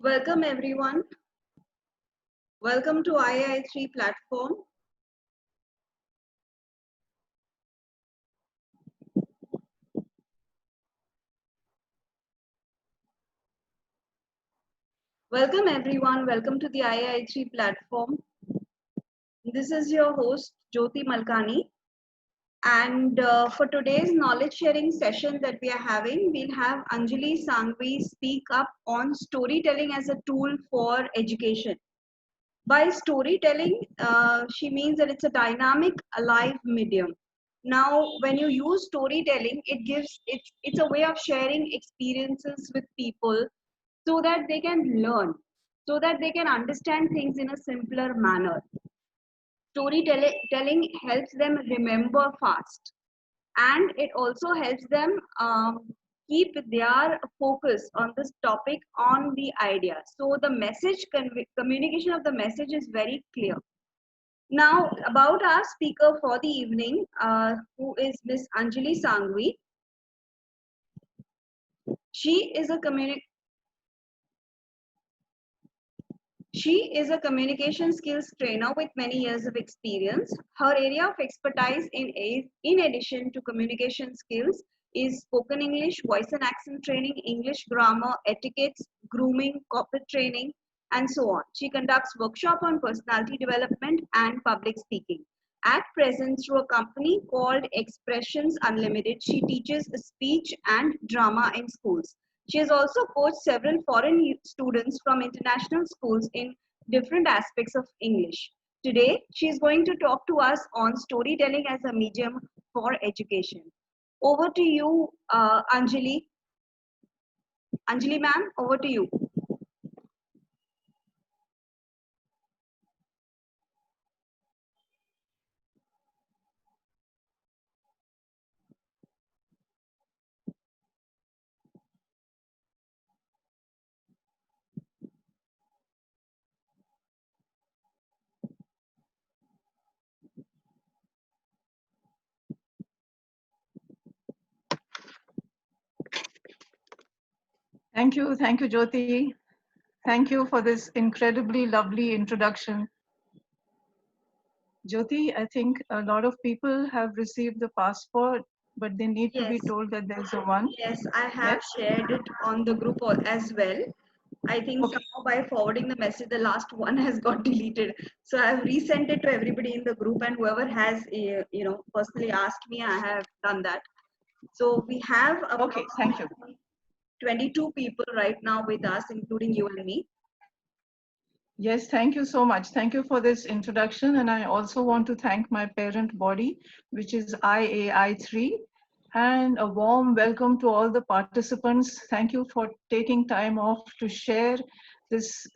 Welcome everyone. Welcome to IAI3 platform. Welcome everyone. Welcome to the IAI3 platform. This is your host Jyoti Malkani, and for today's knowledge sharing session that we are having, we'll have Anjali Sangvi speak up on storytelling as a tool for education. By storytelling, she means that it's a dynamic, alive medium. Now, when you use storytelling, it's a way of sharing experiences with people so that they can learn, so that they can understand things in a simpler manner. Storytelling helps them remember fast, and it also helps them keep their focus on this topic, on the idea. So the communication of the message is very clear. Now, about our speaker for the evening, who is Ms. Anjali Sangvi. She is a She is a communication skills trainer with many years of experience. Her area of expertise in addition to communication skills is spoken English, voice and accent training, English grammar, etiquettes, grooming, corporate training, and so on. She conducts workshops on personality development and public speaking. At present, through a company called Expressions Unlimited, she teaches speech and drama in schools. She has also coached several foreign students from international schools in different aspects of English. Today, she is going to talk to us on storytelling as a medium for education. Over to you, Anjali. Anjali ma'am, over to you. Thank you, Jyoti. Thank you for this incredibly lovely introduction. Jyoti, I think a lot of people have received the passport, but they need to be Yes, told that there's a one. yes, I have Yes? shared it on the group as well. I think Okay. somehow by forwarding the message, the last one has got deleted. So I've resent it to everybody in the group, and whoever has, personally asked me, I have done that. So we have Okay, thank you. approximately 22 people right now with us, including you and me. Yes, thank you so much. Thank you for this introduction. And I also want to thank my parent body, which is IAI3. And a warm welcome to all the participants. Thank you for taking time off to share this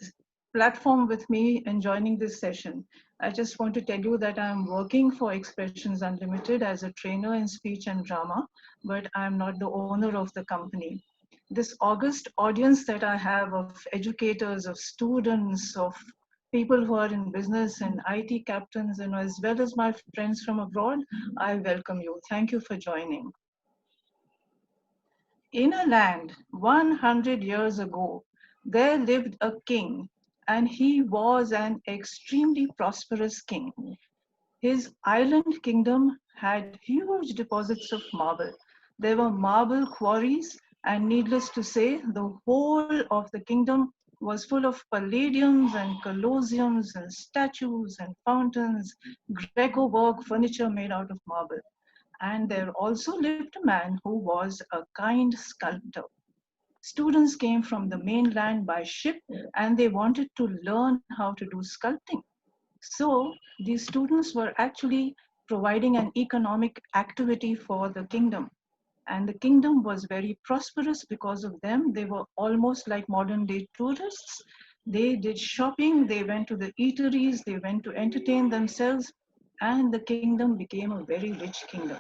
platform with me and joining this session. I just want to tell you that I'm working for Expressions Unlimited as a trainer in speech and drama, but I'm not the owner of the company. This august audience that I have of educators, of students, of people who are in business and IT captains, and as well as my friends from abroad, I welcome you. Thank you for joining. In a land 100 years ago, there lived a king, and he was an extremely prosperous king. His island kingdom had huge deposits of marble. There were marble quarries, and needless to say, the whole of the kingdom was full of palladiums and colosseums and statues and fountains, Greco work furniture made out of marble. And there also lived a man who was a kind sculptor. Students came from the mainland by ship and they wanted to learn how to do sculpting. So these students were actually providing an economic activity for the kingdom. And the kingdom was very prosperous because of them. They were almost like modern day tourists. They did shopping, they went to the eateries, they went to entertain themselves, and the kingdom became a very rich kingdom.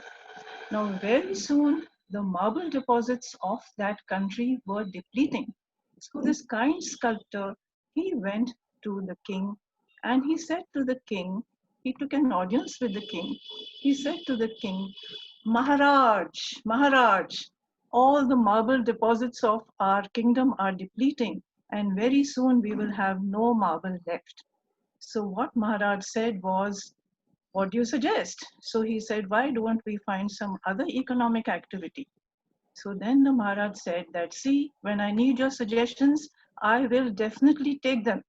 Now, very soon, the marble deposits of that country were depleting. So this kind sculptor, he went to the king and he said to the king, he took an audience with the king. He said to the king, Maharaj, Maharaj, all the marble deposits of our kingdom are depleting. and very soon we will have no marble left. So what Maharaj said was, what do you suggest? So he said, why don't we find some other economic activity? So then the Maharaj said that, see, when I need your suggestions, I will definitely take them.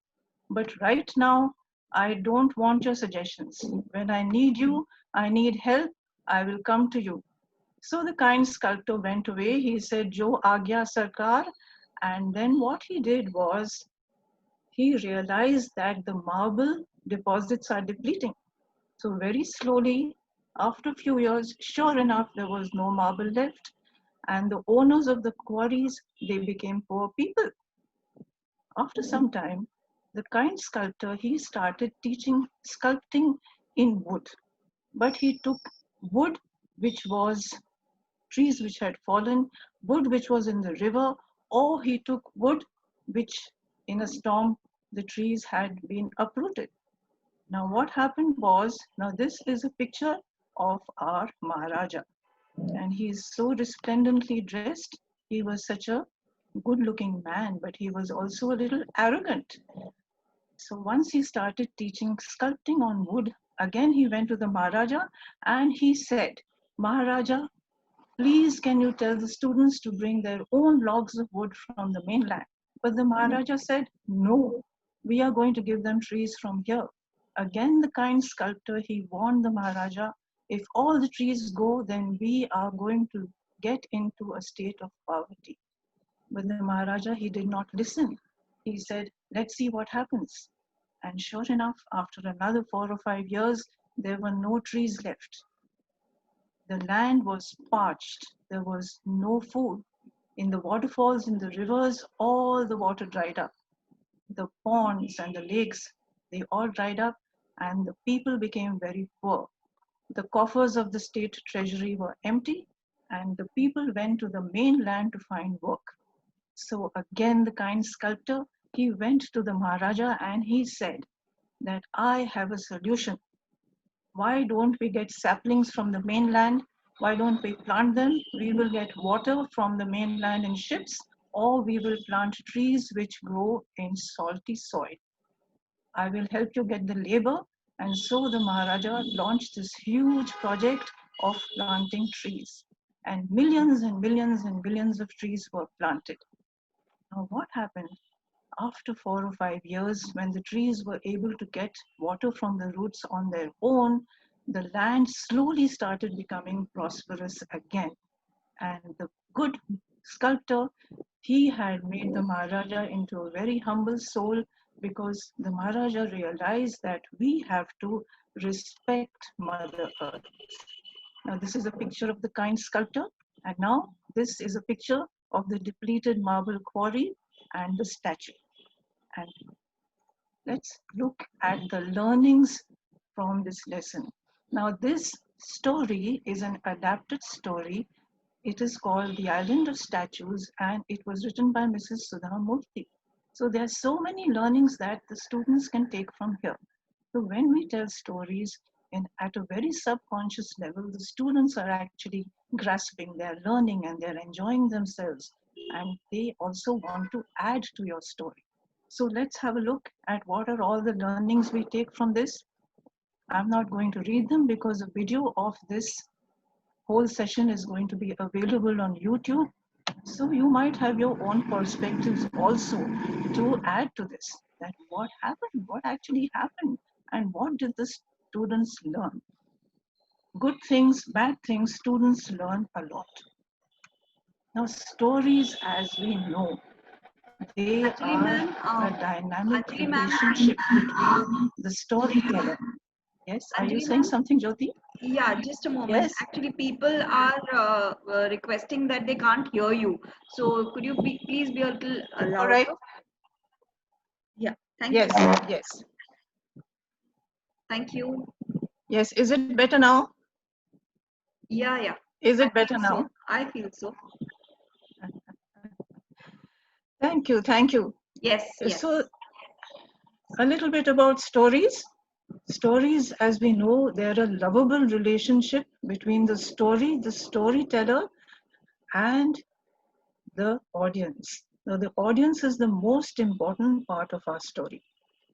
But right now, I don't want your suggestions. When I need you, I need help, I will come to you. So the kind sculptor went away. He said, Jo Agya Sarkar. And then what he did was, he realized that the marble deposits are depleting. So very slowly, after a few years, sure enough, there was no marble left. And the owners of the quarries, they became poor people. After some time, the kind sculptor, he started teaching sculpting in wood. But he took wood which was trees which had fallen, wood which was in the river, or he took wood which in a storm the trees had been uprooted. Now what happened was, now this is a picture of our Maharaja, and he is so resplendently dressed. He was such a good looking man, but he was also a little arrogant. So once he started teaching sculpting on wood, again he went to the Maharaja and he said, Maharaja, please can you tell the students to bring their own logs of wood from the mainland? But the Maharaja said, no, we are going to give them trees from here. Again, the kind sculptor, he warned the Maharaja, if all the trees go, then we are going to get into a state of poverty. But the Maharaja, he did not listen. He said, let's see what happens. And sure enough, after another 4 or 5 years, there were no trees left. The land was parched. There was no food. In the waterfalls, in the rivers, all the water dried up. The ponds and the lakes, they all dried up, and the people became very poor. The coffers of the state treasury were empty, and the people went to the mainland to find work. So again, the kind sculptor, he went to the Maharaja and he said that I have a solution. Why don't we get saplings from the mainland? Why don't we plant them? We will get water from the mainland in ships, or we will plant trees which grow in salty soil. I will help you get the labor. And so the Maharaja launched this huge project of planting trees. And millions and millions and millions of trees were planted. Now, what happened? After 4 or 5 years, when the trees were able to get water from the roots on their own, the land slowly started becoming prosperous again. And the good sculptor, he had made the Maharaja into a very humble soul, because the Maharaja realized that we have to respect Mother Earth. Now, this is a picture of the kind sculptor, and now this is a picture of the depleted marble quarry and the statue. And let's look at the learnings from this lesson. Now, this story is an adapted story. It is called The Island of Statues, and it was written by Mrs. Sudha Murthy. So there are so many learnings that the students can take from here. So when we tell stories at a very subconscious level, the students are actually grasping, they're learning, and they're enjoying themselves. And they also want to add to your story. So let's have a look at what are all the learnings we take from this. I'm not going to read them because a video of this whole session is going to be available on YouTube. So you might have your own perspectives also to add to this, that what happened, what actually happened, and what did the students learn. Good things, bad things, students learn a lot. Now, stories, as we know, they Anjali are ma'am, a dynamic Anjali ma'am, relationship between the storyteller. Yes, are you Anjali saying ma'am. something, Jyoti? Yeah, just a moment. Yes. Actually, people are requesting that they can't hear you. So could you please be a little All right. louder? Yeah, thank Yes, you. yes. Thank you. Yes, is it better now? Yeah, yeah. Is I it better feel so. now? I feel so. Thank you, thank you. Yes, yes. So, a little bit about stories. Stories, as we know, they're a lovable relationship between the storyteller, and the audience. Now, the audience is the most important part of our story.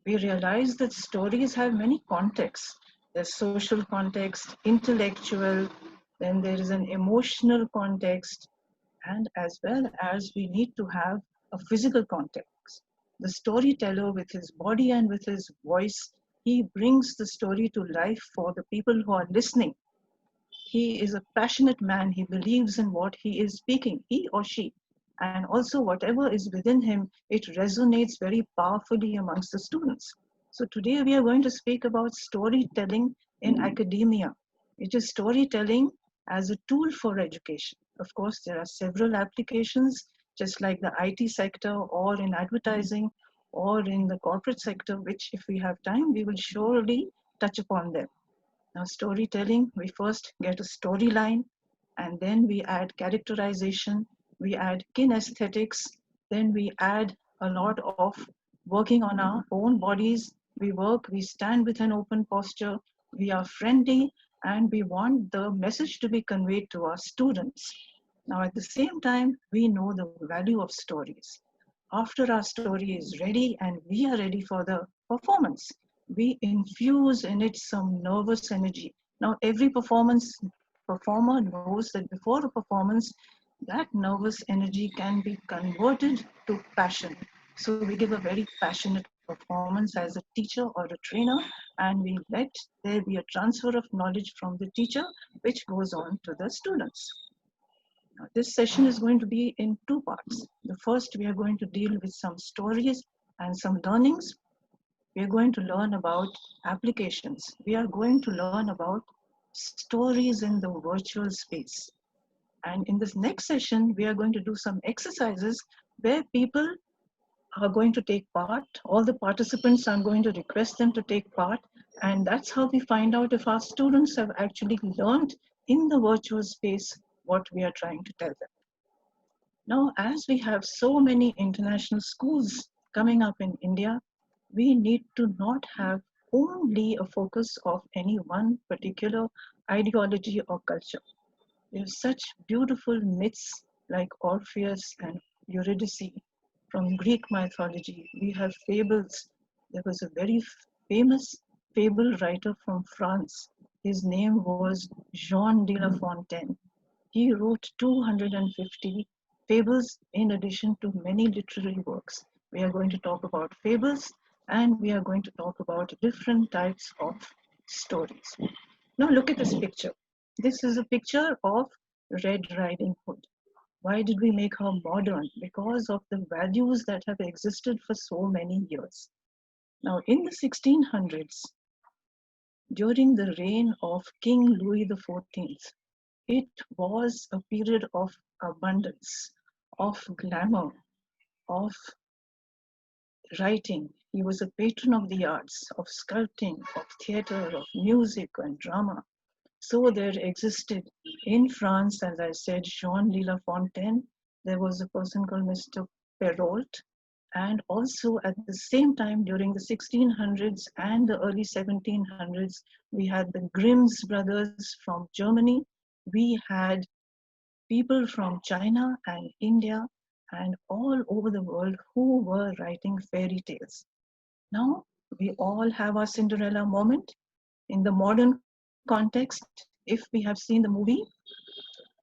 We realize that stories have many contexts. There's social context, intellectual, then there is an emotional context, and as well as we need to have a physical context. The storyteller, with his body and with his voice, he brings the story to life for the people who are listening. He is a passionate man. He believes in what he is speaking, he or she. And also, whatever is within him, it resonates very powerfully amongst the students. So, today we are going to speak about storytelling in academia. It is storytelling as a tool for education. Of course, there are several applications, just like the IT sector, or in advertising, or in the corporate sector, which, if we have time, we will surely touch upon them. Now, storytelling, we first get a storyline, and then we add characterization, we add kinesthetics, then we add a lot of working on our own bodies. We work, we stand with an open posture, we are friendly, and we want the message to be conveyed to our students. Now, at the same time, we know the value of stories. After our story is ready and we are ready for the performance, we infuse in it some nervous energy. Now, every performer knows that before a performance, that nervous energy can be converted to passion. So we give a very passionate performance as a teacher or a trainer, and we let there be a transfer of knowledge from the teacher, which goes on to the students. Now, this session is going to be in two parts. The first, we are going to deal with some stories and some learnings. We are going to learn about applications. We are going to learn about stories in the virtual space. And in this next session, we are going to do some exercises where people are going to take part. All the participants are going to request them to take part. And that's how we find out if our students have actually learned in the virtual space what we are trying to tell them. Now, as we have so many international schools coming up in India, we need to not have only a focus of any one particular ideology or culture. We have such beautiful myths like Orpheus and Eurydice from Greek mythology. We have fables. There was a very famous fable writer from France. His name was Jean de La Fontaine. He wrote 250 fables in addition to many literary works. We are going to talk about fables and we are going to talk about different types of stories. Now look at this picture. This is a picture of Red Riding Hood. Why did we make her modern? Because of the values that have existed for so many years. Now in the 1600s, during the reign of King Louis XIV, it was a period of abundance, of glamour, of writing. He was a patron of the arts, of sculpting, of theater, of music and drama. So there existed in France, as I said, Jean de La Fontaine. There was a person called Mr. Perrault. And also at the same time, during the 1600s and the early 1700s, we had the Grimm's brothers from Germany. We had people from China and India and all over the world who were writing fairy tales. Now, we all have our Cinderella moment. In the modern context, if we have seen the movie,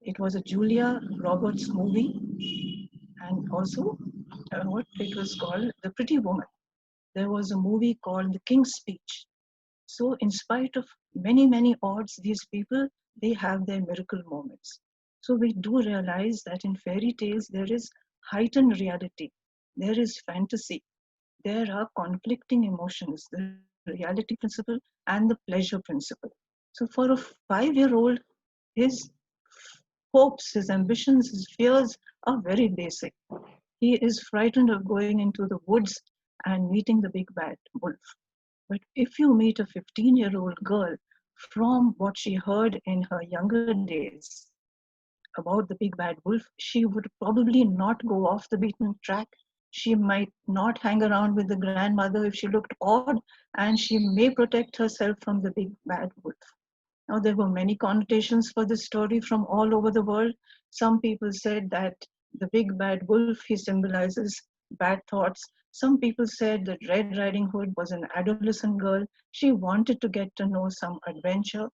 it was a Julia Roberts movie, and also what it was called, The Pretty Woman. There was a movie called The King's Speech. So, in spite of many, many odds, these people, they have their miracle moments. So, we do realize that in fairy tales, there is heightened reality, there is fantasy, there are conflicting emotions, the reality principle and the pleasure principle. So, for a 5-year-old, his hopes, his ambitions, his fears are very basic. He is frightened of going into the woods and meeting the big bad wolf. But if you meet a 15-year-old girl, from what she heard in her younger days about the big bad wolf, she would probably not go off the beaten track. She might not hang around with the grandmother if she looked odd, and she may protect herself from the big bad wolf. Now, there were many connotations for this story from all over the world. Some people said that The big bad wolf, he symbolizes bad thoughts. Some people said that Red Riding Hood was an adolescent girl. She wanted to get to know some adventure.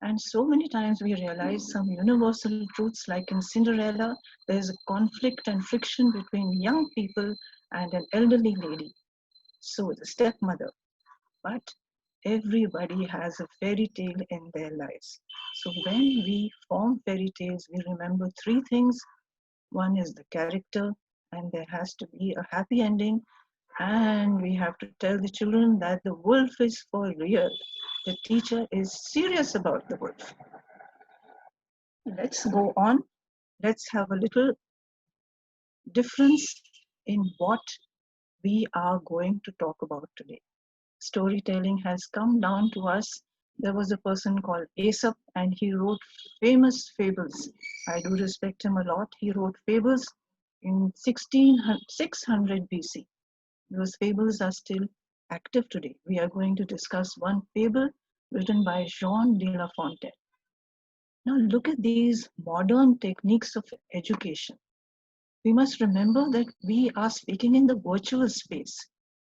And so many times we realize some universal truths, like in Cinderella, there's a conflict and friction between young people and an elderly lady. So the stepmother. But everybody has a fairy tale in their lives. So when we form fairy tales, we remember three things. One is the character, and there has to be a happy ending, and we have to tell the children that the wolf is for real. The teacher is serious about the wolf. Let's go on. Let's have a little difference in what we are going to talk about today. Storytelling has come down to us. There was a person called Aesop, and he wrote famous fables. I do respect him a lot. He wrote fables in 600 BC. Those fables are still active today. We are going to discuss one fable written by Jean de La Fontaine. Now, look at these modern techniques of education. We must remember that we are speaking in the virtual space.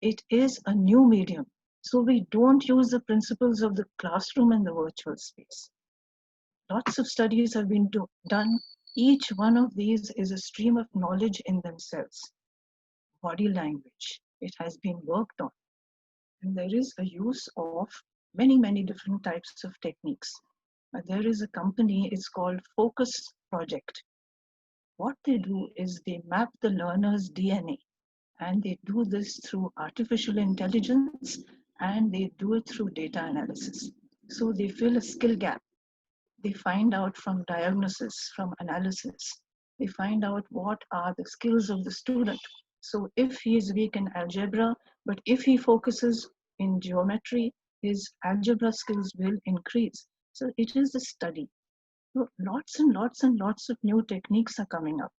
It is a new medium. So we don't use the principles of the classroom in the virtual space. Lots of studies have been done. Each one of these is a stream of knowledge in themselves. Body language, it has been worked on. And there is a use of many different types of techniques. There is a company, it's called Focus Project. What they do is they map the learner's DNA, and they do this through artificial intelligence, and they do it through data analysis. So they fill a skill gap. They find out from diagnosis, from analysis, they find out what are the skills of the student. So if he is weak in algebra, but if he focuses in geometry, his algebra skills will increase. So it is a study. So lots of new techniques are coming up.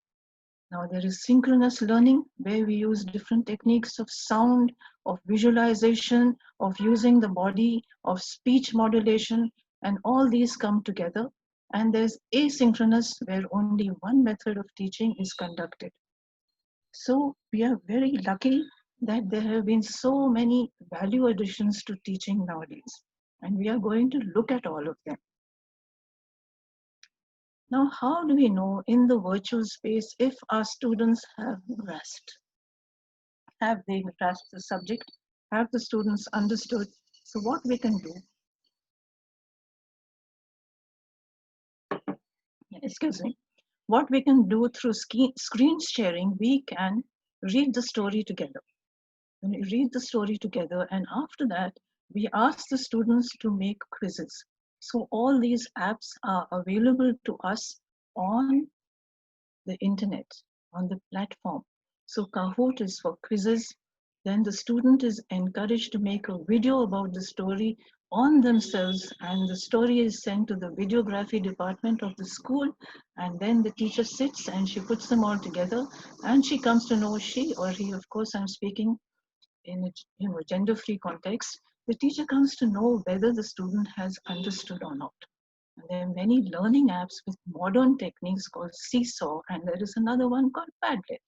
Now there is synchronous learning, where we use different techniques of sound, of visualization, of using the body, of speech modulation, and all these come together. And there's asynchronous, where only one method of teaching is conducted. So we are very lucky that there have been so many value additions to teaching nowadays. And we are going to look at all of them. Now, how do we know in the virtual space if our students have grasped? Have they grasped the subject? Have the students understood? So what we can do, excuse me, what we can do through screen sharing, we can read the story together. When we read the story together, and after that, we ask the students to make quizzes. So all these apps are available to us on the internet, on the platform. So Kahoot is for quizzes. Then the student is encouraged to make a video about the story on themselves, and the story is sent to the videography department of the school, and then the teacher sits and she puts them all together, and she comes to know, she or he, of course I'm speaking in a gender-free context, the teacher comes to know whether the student has understood or not. And there are many learning apps with modern techniques called Seesaw, and there is another one called Padlet.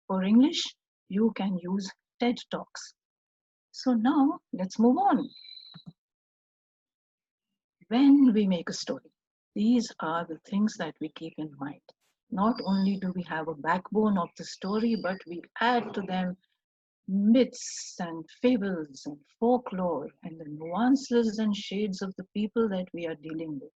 For English, you can use TED Talks. So now let's move on. When we make a story, these are the things that we keep in mind. Not only do we have a backbone of the story, but we add to them myths and fables and folklore and the nuances and shades of the people that we are dealing with.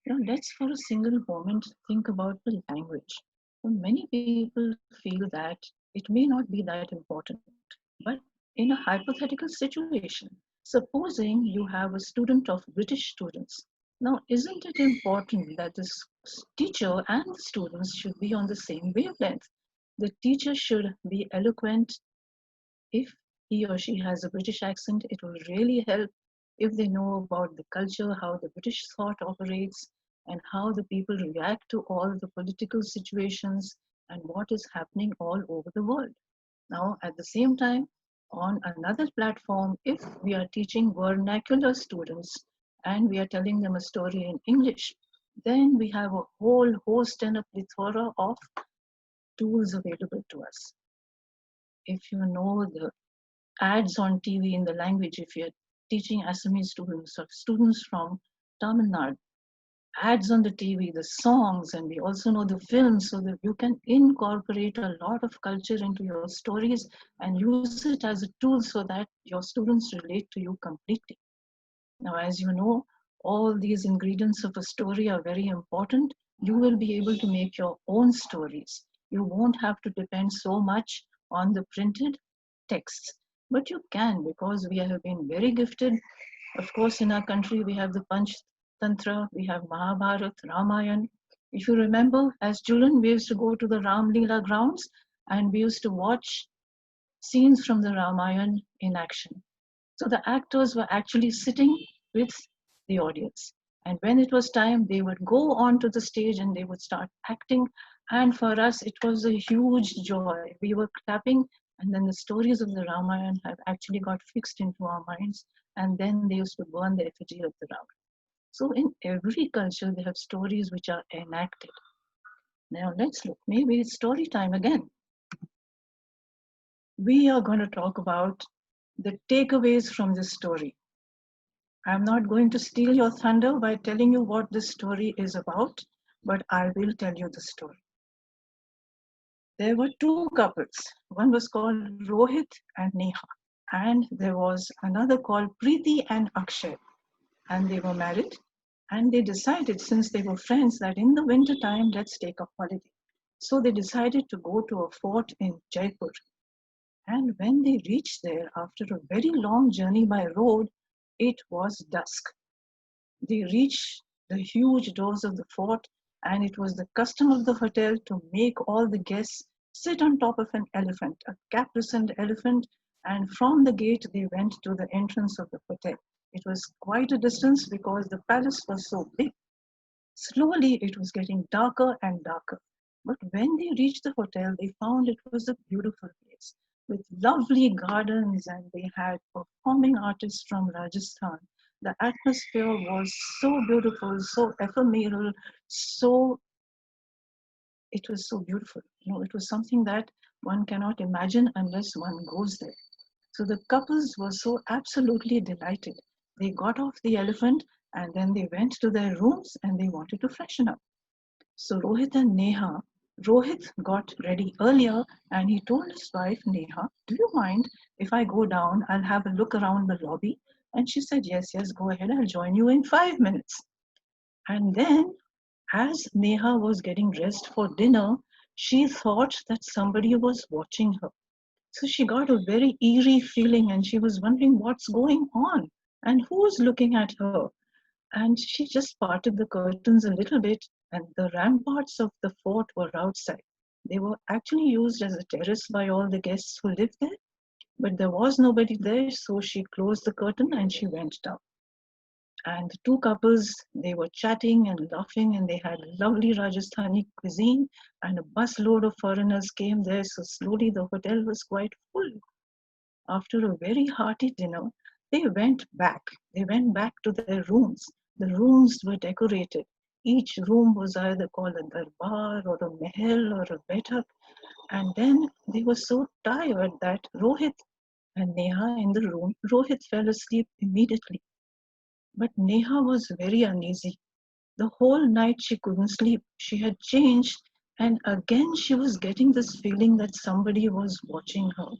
Now, let's for a single moment think about the language. Many people feel that it may not be that important, but in a hypothetical situation, supposing you have a student of British students, now isn't it important that the teacher and the students should be on the same wavelength? The teacher should be eloquent. If he or she has a British accent, it will really help if they know about the culture, how the British thought operates, and how the people react to all the political situations and what is happening all over the world. Now, at the same time, on another platform, if we are teaching vernacular students and we are telling them a story in English, then we have a whole host and a plethora of tools available to us. If you know the ads on TV in the language, if you're teaching Assamese students or students from Tamil Nadu, ads on the TV, the songs, and we also know the films, so that you can incorporate a lot of culture into your stories and use it as a tool so that your students relate to you completely. Now, as you know, all these ingredients of a story are very important. You will be able to make your own stories. You won't have to depend so much on the printed texts, but you can, because we have been very gifted. Of course, in our country, we have the Panch Tantra, we have Mahabharat, Ramayana. If you remember, as children, we used to go to the Ram Leela grounds and we used to watch scenes from the Ramayana in action. So the actors were actually sitting with the audience. And when it was time, they would go onto the stage and they would start acting. And for us, it was a huge joy. We were clapping, and then the stories of the Ramayana have actually got fixed into our minds. And then they used to burn the effigy of the Ram. So in every culture, they have stories which are enacted. Now let's look. Maybe it's story time again. We are going to talk about the takeaways from this story. I'm not going to steal your thunder by telling you what this story is about, but I will tell you the story. There were two couples. One was called Rohit and Neha, and there was another called Preeti and Akshay, and they were married. And they decided, since they were friends, that in the winter time, let's take a holiday. So they decided to go to a fort in Jaipur. And when they reached there, after a very long journey by road, it was dusk. They reached the huge doors of the fort, and it was the custom of the hotel to make all the guests sit on top of an elephant, a caparisoned elephant, and from the gate they went to the entrance of the hotel. It was quite a distance because the palace was so big. Slowly it was getting darker and darker. But when they reached the hotel, they found it was a beautiful place with lovely gardens, and they had performing artists from Rajasthan. The atmosphere was so beautiful, so ephemeral, so it was so beautiful. You know, it was something that one cannot imagine unless one goes there. So the couples were so absolutely delighted. They got off the elephant and then they went to their rooms and they wanted to freshen up. So Rohit and Neha, Rohit got ready earlier and he told his wife Neha, "Do you mind if I go down? I'll have a look around the lobby." And she said, "Yes, yes, go ahead. I'll join you in 5 minutes." And then, as Neha was getting dressed for dinner, she thought that somebody was watching her. So she got a very eerie feeling and she was wondering what's going on and who's looking at her. And she just parted the curtains a little bit, and the ramparts of the fort were outside. They were actually used as a terrace by all the guests who lived there, but there was nobody there, so she closed the curtain and she went down. And the two couples, they were chatting and laughing, and they had lovely Rajasthani cuisine, and a busload of foreigners came there, so slowly the hotel was quite full. After a very hearty dinner, they went back. They went back to their rooms. The rooms were decorated. Each room was either called a darbar or a mahal or a betak. And then they were so tired that Rohit and Neha in the room, Rohit fell asleep immediately. But Neha was very uneasy. The whole night she couldn't sleep. She had changed, and again she was getting this feeling that somebody was watching her.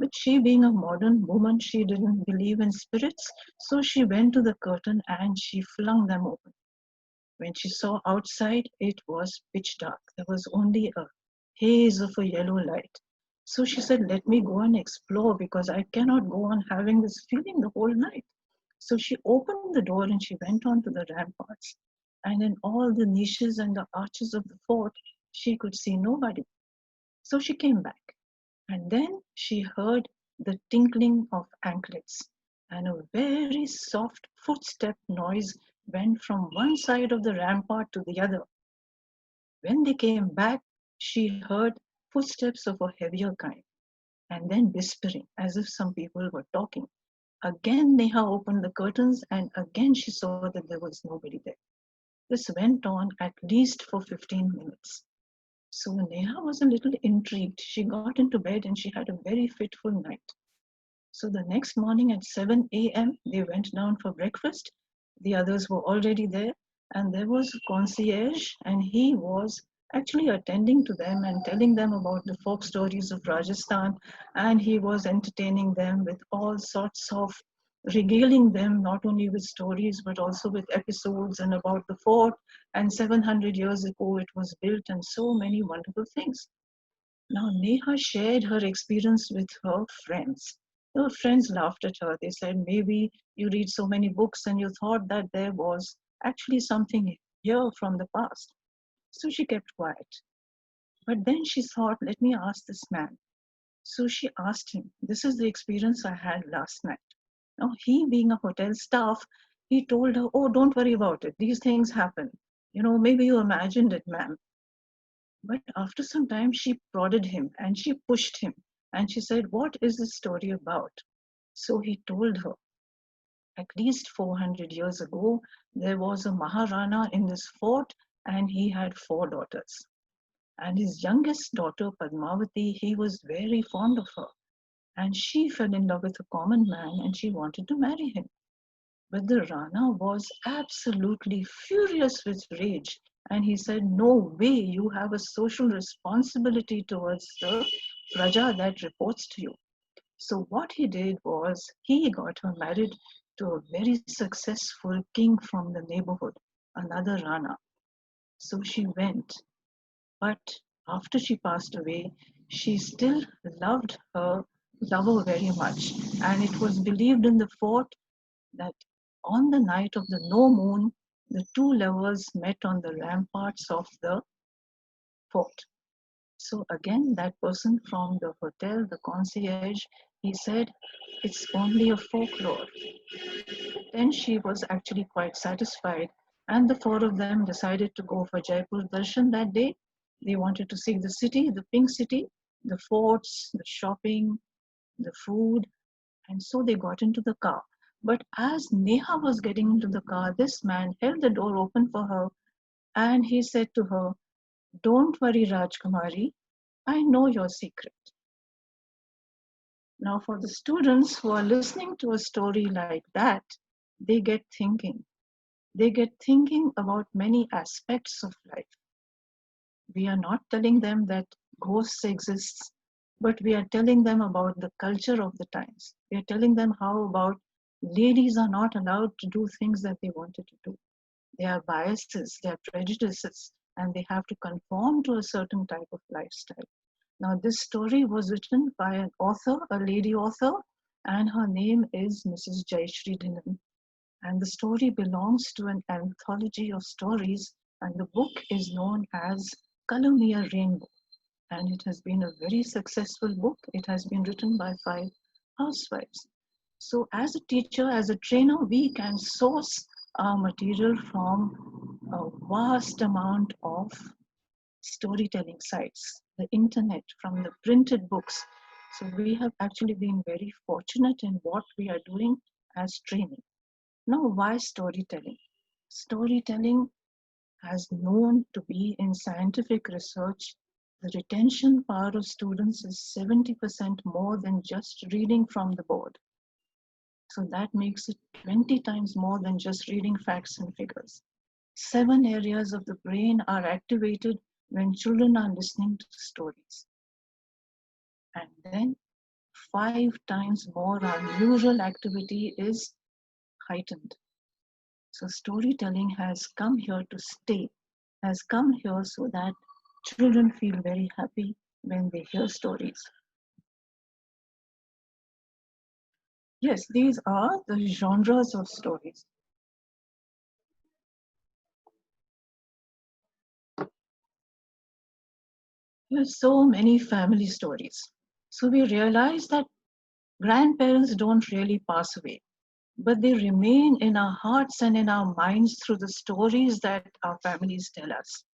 But she, being a modern woman, she didn't believe in spirits, so she went to the curtain and she flung them open. When she saw outside, it was pitch dark. There was only a haze of a yellow light. So she said, "Let me go and explore because I cannot go on having this feeling the whole night." So she opened the door and she went on to the ramparts. And in all the niches and the arches of the fort, she could see nobody. So she came back. And then she heard the tinkling of anklets, and a very soft footstep noise went from one side of the rampart to the other. When they came back, she heard footsteps of a heavier kind, and then whispering, as if some people were talking. Again, Neha opened the curtains, and again she saw that there was nobody there. This went on at least for 15 minutes. So Neha was a little intrigued. She got into bed and she had a very fitful night. So the next morning at 7 a.m., they went down for breakfast. The others were already there, and there was a concierge, and he was actually attending to them and telling them about the folk stories of Rajasthan, and he was entertaining them with all sorts of regaling them not only with stories but also with episodes and about the fort and 700 years ago it was built and so many wonderful things. Now, Neha shared her experience with her friends. Her friends laughed at her. They said, maybe you read so many books and you thought that there was actually something here from the past. So she kept quiet. But then she thought, let me ask this man. So she asked him, this is the experience I had last night. Now, he being a hotel staff, he told her, oh, don't worry about it. These things happen. Maybe you imagined it, ma'am. But after some time, she prodded him and she pushed him and she said, what is this story about? So he told her, at least 400 years ago, there was a Maharana in this fort and he had four daughters. And his youngest daughter, Padmavati, he was very fond of her. And she fell in love with a common man and she wanted to marry him. But the Rana was absolutely furious with rage. And he said, no way, you have a social responsibility towards the Praja that reports to you. So what he did was he got her married to a very successful king from the neighborhood, another Rana. So she went. But after she passed away, she still loved her lover very much. And it was believed in the fort that on the night of the no moon, the two lovers met on the ramparts of the fort. So again, that person from the hotel, the concierge, he said, it's only a folklore. Then she was actually quite satisfied, and the four of them decided to go for Jaipur Darshan that day. They wanted to see the city, the pink city, the forts, the shopping, the food, and so they got into the car. But as Neha was getting into the car, this man held the door open for her and he said to her, don't worry, Rajkumari, I know your secret. Now, for the students who are listening to a story like that, they get thinking. They get thinking about many aspects of life. We are not telling them that ghosts exist, but we are telling them about the culture of the times. We are telling them how about ladies are not allowed to do things that they wanted to do. There are biases, there are prejudices, and they have to conform to a certain type of lifestyle. Now, this story was written by an author, a lady author, and her name is Mrs. Jayashree Dhinan. And the story belongs to an anthology of stories, and the book is known as Color Me a Rainbow. And it has been a very successful book. It has been written by 5 housewives. So, as a teacher, as a trainer, we can source our material from a vast amount of storytelling sites, the internet, from the printed books. So, we have actually been very fortunate in what we are doing as training. Now, why storytelling? Storytelling has known to be in scientific research, the retention power of students is 70% more than just reading from the board. So that makes it 20 times more than just reading facts and figures. 7 areas of the brain are activated when children are listening to stories. And then 5 times more our neural activity is heightened. So storytelling has come here to stay, has come here so that children feel very happy when they hear stories. Yes, these are the genres of stories. There's so many family stories. So we realize that grandparents don't really pass away, but they remain in our hearts and in our minds through the stories that our families tell us.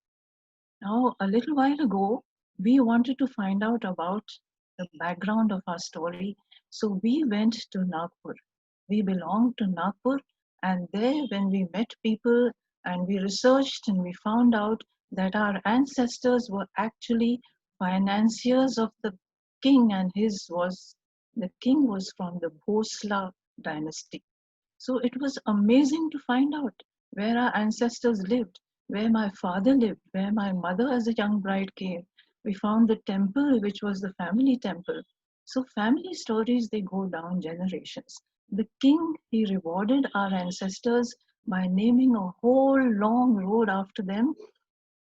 Now, a little while ago, we wanted to find out about the background of our story. So we went to Nagpur. We belonged to Nagpur, and there, when we met people and we researched and we found out that our ancestors were actually financiers of the king, and the king was from the Bhosla dynasty. So it was amazing to find out where our ancestors lived, where my father lived, where my mother as a young bride came. We found the temple, which was the family temple. So family stories, they go down generations. The king, he rewarded our ancestors by naming a whole long road after them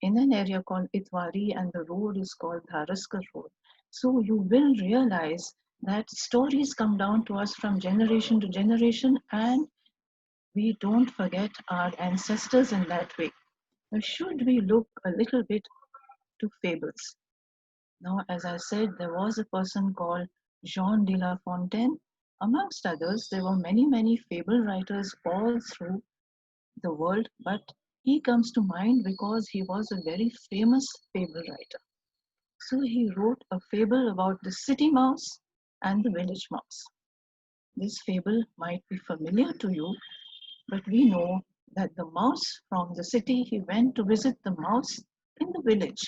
in an area called Itwari, and the road is called Dharaskar Road. So you will realize that stories come down to us from generation to generation, and we don't forget our ancestors in that way. Now, should we look a little bit to fables? Now, as I said, there was a person called Jean de La Fontaine. Amongst others, there were many, many fable writers all through the world, but he comes to mind because he was a very famous fable writer. So he wrote a fable about the city mouse and the village mouse. This fable might be familiar to you, but we know that the mouse from the city, he went to visit the mouse in the village.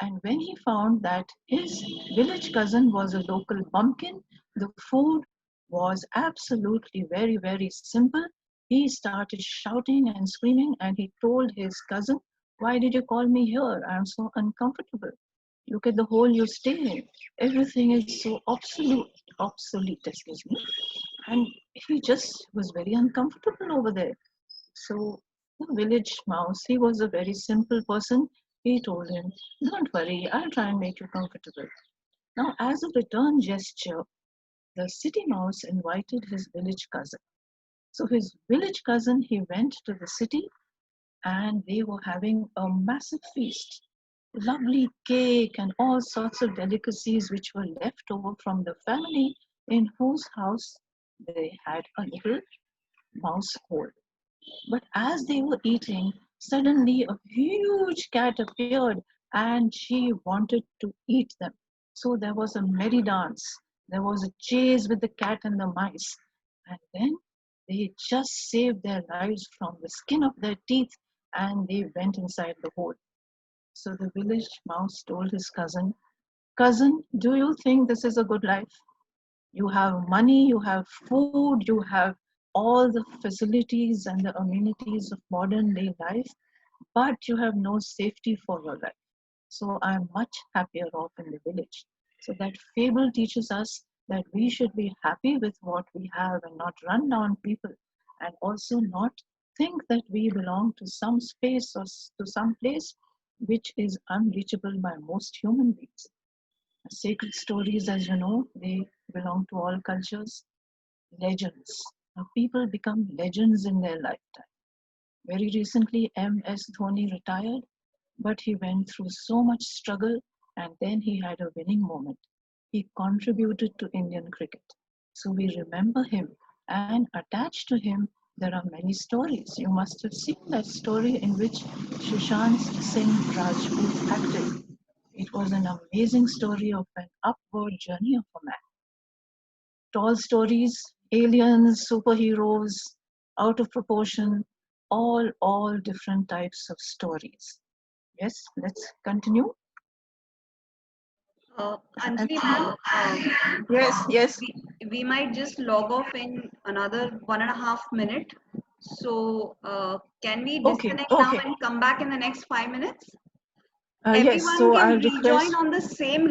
And when he found that his village cousin was a local bumpkin, the food was absolutely very, very simple. He started shouting and screaming, and he told his cousin, "Why did you call me here? I am so uncomfortable. Look at the hole you stay in. Everything is so obsolete, excuse me." And he just was very uncomfortable over there. So the village mouse, he was a very simple person. He told him, "Don't worry, I'll try and make you comfortable." Now, as a return gesture, the city mouse invited his village cousin. So his village cousin, he went to the city, and they were having a massive feast. Lovely cake and all sorts of delicacies which were left over from the family in whose house they had a little mouse hole. But as they were eating, suddenly a huge cat appeared and she wanted to eat them. So there was a merry dance. There was a chase with the cat and the mice. And then they just saved their lives from the skin of their teeth, and they went inside the hole. So the village mouse told his cousin, "Cousin, do you think this is a good life? You have money, you have food, you have all the facilities and the amenities of modern day life, but you have no safety for your life. So I'm much happier off in the village." So that fable teaches us that we should be happy with what we have and not run down people, and also not think that we belong to some space or to some place which is unreachable by most human beings. Sacred stories, as you know, they belong to all cultures. Legends. Now, people become legends in their lifetime. Very recently, M.S. Dhoni retired, but he went through so much struggle, and then he had a winning moment. He contributed to Indian cricket. So we remember him, and attached to him, there are many stories. You must have seen that story in which Sushant Singh Rajput acted. It was an amazing story of an upward journey of a man. Tall stories, aliens, superheroes, out of proportion, all different types of stories. Yes, let's continue. And Anjali ma'am, yes, yes. we might just log off in another 1.5 minute. So can we Okay, disconnect now okay. and come back in the next 5 minutes? Yes, Everyone so can I'll rejoin request. on the same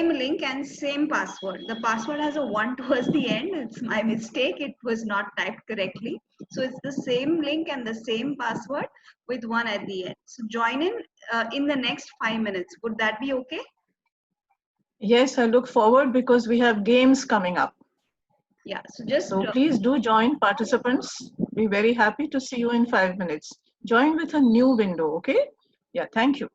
link and same password. The password has a 1 towards the end. It's my mistake. It was not typed correctly. So it's the same link and the same password with 1 at the end. So join in the next 5 minutes. Would that be okay? Yes, I look forward because we have games coming up. Yeah. So just So please do join, participants. Be very happy to see you in 5 minutes. Join with a new window, okay? Yeah, thank you.